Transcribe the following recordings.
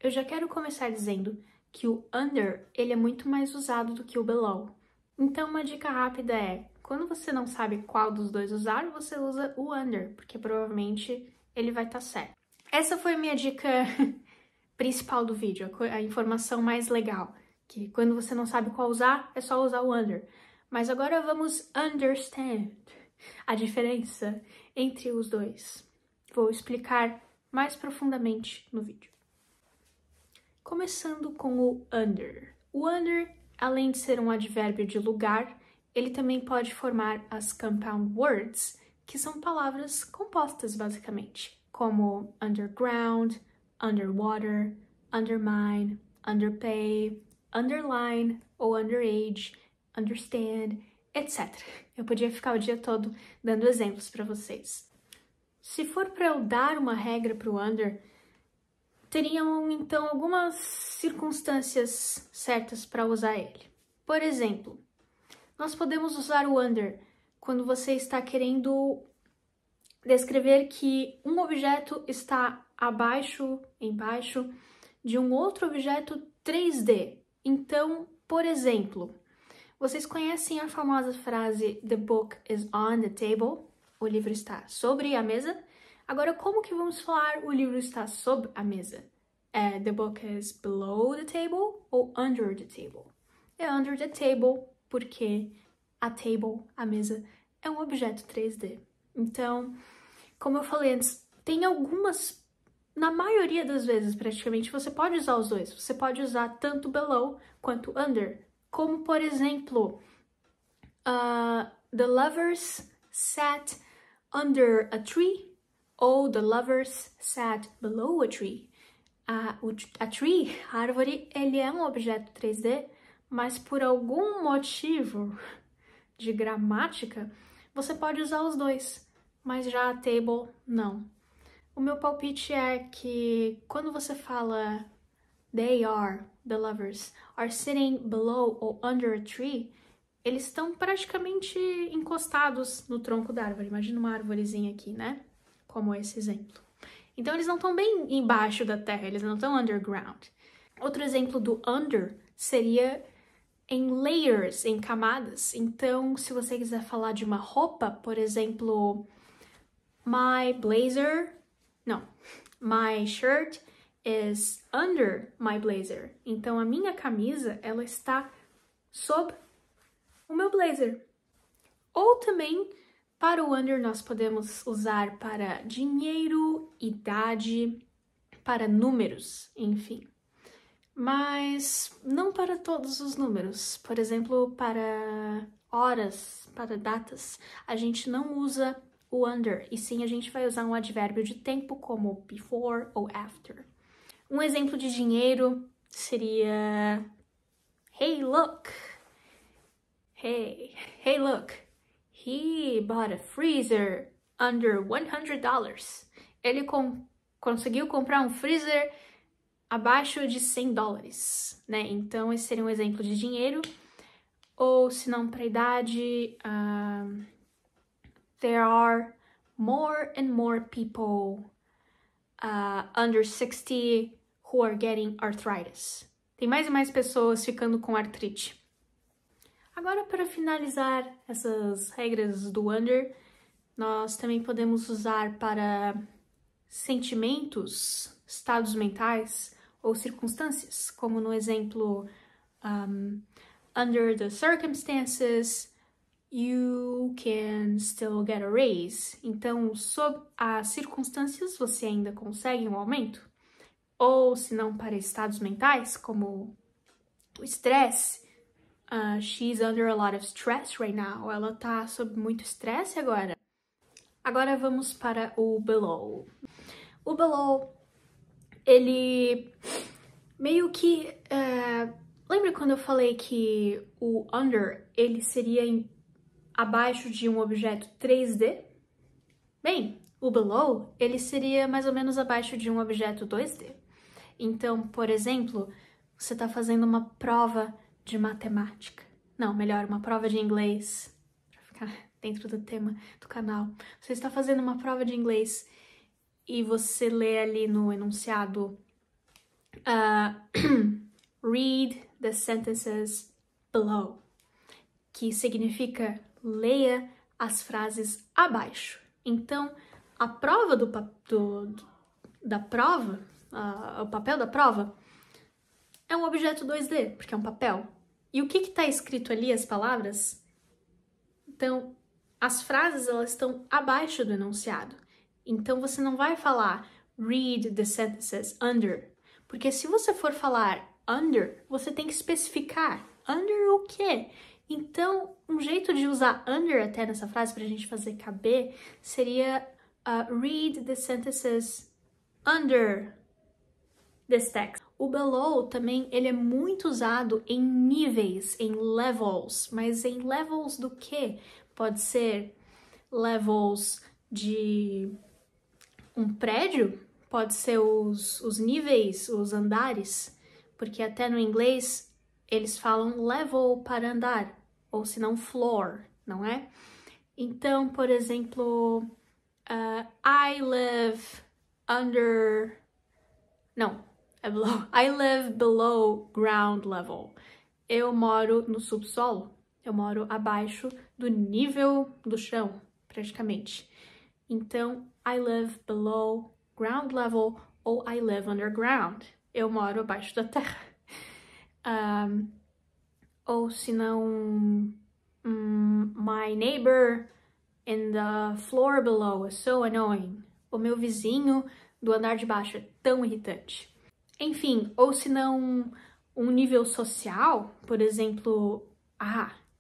eu já quero começar dizendo que o under, ele é muito mais usado do que o below. Então, uma dica rápida é, quando você não sabe qual dos dois usar, você usa o under, porque provavelmente ele vai estar certo. Essa foi a minha dica principal do vídeo, a informação mais legal, que quando você não sabe qual usar, é só usar o under. Mas agora vamos understand a diferença entre os dois. Vou explicar mais profundamente no vídeo. Começando com o under. O under, além de ser um advérbio de lugar, ele também pode formar as compound words, que são palavras compostas basicamente, como underground, underwater, undermine, underpay, underline ou underage, understand, etc. Eu podia ficar o dia todo dando exemplos para vocês. Se for para eu dar uma regra para o under, teriam então algumas circunstâncias certas para usar ele. Por exemplo, nós podemos usar o under quando você está querendo descrever que um objeto está abaixo, embaixo, de um outro objeto 3D. Então, por exemplo, vocês conhecem a famosa frase "The book is on the table"? O livro está sobre a mesa. Agora, como que vamos falar o livro está sob a mesa? É "The book is below the table" ou "under the table"? É "under the table" porque a table, a mesa, é um objeto 3D. Então, como eu falei antes, tem algumas, na maioria das vezes praticamente, você pode usar os dois. Você pode usar tanto below quanto under. Como, por exemplo, the lovers sat under a tree ou the lovers sat below a tree. A tree, a árvore, ele é um objeto 3D, mas por algum motivo de gramática, você pode usar os dois, mas já a table, não. O meu palpite é que quando você fala the lovers, are sitting below or under a tree, eles estão praticamente encostados no tronco da árvore. Imagina uma árvorezinha aqui, né? Como esse exemplo. Então, eles não estão bem embaixo da terra, eles não estão underground. Outro exemplo do under seria em layers, em camadas. Então, se você quiser falar de uma roupa, por exemplo, my shirt is under my blazer. Então, a minha camisa, ela está sob o meu blazer. Ou também, para o under, nós podemos usar para dinheiro, idade, para números, enfim. Mas não para todos os números. Por exemplo, para horas, para datas, a gente não usa o under, e sim a gente vai usar um advérbio de tempo como before ou after. Um exemplo de dinheiro seria hey, look. Hey, look. He bought a freezer under $100. Ele conseguiu comprar um freezer abaixo de $100, né? Então, esse seria um exemplo de dinheiro. Ou, se não, para idade, there are more and more people under 60 who are getting arthritis. Tem mais e mais pessoas ficando com artrite. Agora, para finalizar essas regras do under, nós também podemos usar para sentimentos, estados mentais ou circunstâncias, como no exemplo under the circumstances, you can still get a raise. Então, sob as circunstâncias, você ainda consegue um aumento. Ou, se não, para estados mentais, como o estresse, she's under a lot of stress right now. Ela tá sob muito estresse agora. Agora vamos para o below. O below, ele meio que... lembra quando eu falei que o under, ele seria abaixo de um objeto 3D? Bem, o below, ele seria mais ou menos abaixo de um objeto 2D. Então, por exemplo, você está fazendo uma prova de matemática. Não, melhor, uma prova de inglês, para ficar dentro do tema do canal. Você está fazendo uma prova de inglês e você lê ali no enunciado Read the sentences below, que significa leia as frases abaixo. Então, a prova da prova, o papel da prova, é um objeto 2D, porque é um papel. E o que está escrito ali, as palavras? Então, as frases, elas estão abaixo do enunciado. Então, você não vai falar read the sentences under, porque se você for falar under, você tem que especificar. Under o quê? Então, um jeito de usar under até nessa frase para a gente fazer caber seria read the sentences under this text. O below também, ele é muito usado em níveis, em levels, mas em levels do quê? Pode ser levels de um prédio, pode ser os níveis, os andares, porque até no inglês eles falam level para andar, ou se não floor, não é? Então, por exemplo, I live under... Não, é below. I live below ground level. Eu moro no subsolo. Eu moro abaixo do nível do chão, praticamente. Então, I live below ground level ou I live underground. Eu moro abaixo da terra. Ou se não, my neighbor in the floor below is so annoying. O meu vizinho do andar de baixo é tão irritante. Enfim, ou se não, um nível social, por exemplo,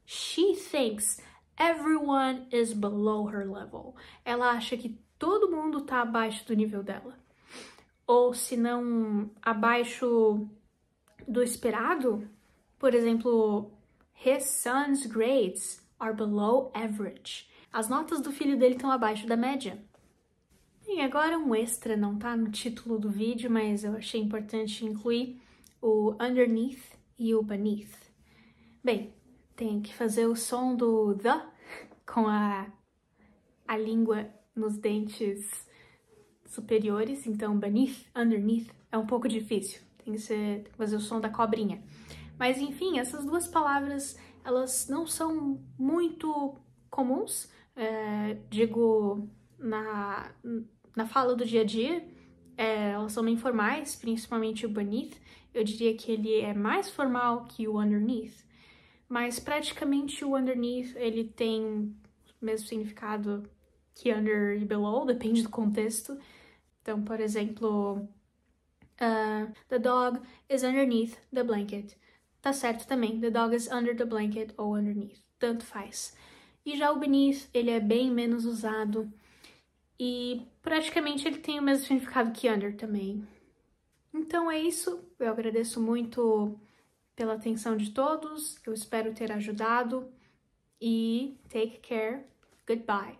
she thinks everyone is below her level. Ela acha que todo mundo tá abaixo do nível dela. Ou se não, abaixo do esperado, por exemplo, his son's grades are below average. As notas do filho dele estão abaixo da média. E agora um extra, não tá no título do vídeo, mas eu achei importante incluir o underneath e o beneath. Bem, tem que fazer o som do the com a língua nos dentes superiores, então beneath, underneath é um pouco difícil, tem que fazer o som da cobrinha. Mas enfim, essas duas palavras, elas não são muito comuns, digo, na fala do dia a dia, elas são bem formais, principalmente o beneath. Eu diria que ele é mais formal que o underneath, mas praticamente o underneath, ele tem o mesmo significado que under e below, depende do contexto. Então, por exemplo, the dog is underneath the blanket. Tá certo também, the dog is under the blanket ou underneath, tanto faz. E já o beneath, ele é bem menos usado e praticamente ele tem o mesmo significado que under também. Então é isso, eu agradeço muito pela atenção de todos, eu espero ter ajudado e take care, goodbye.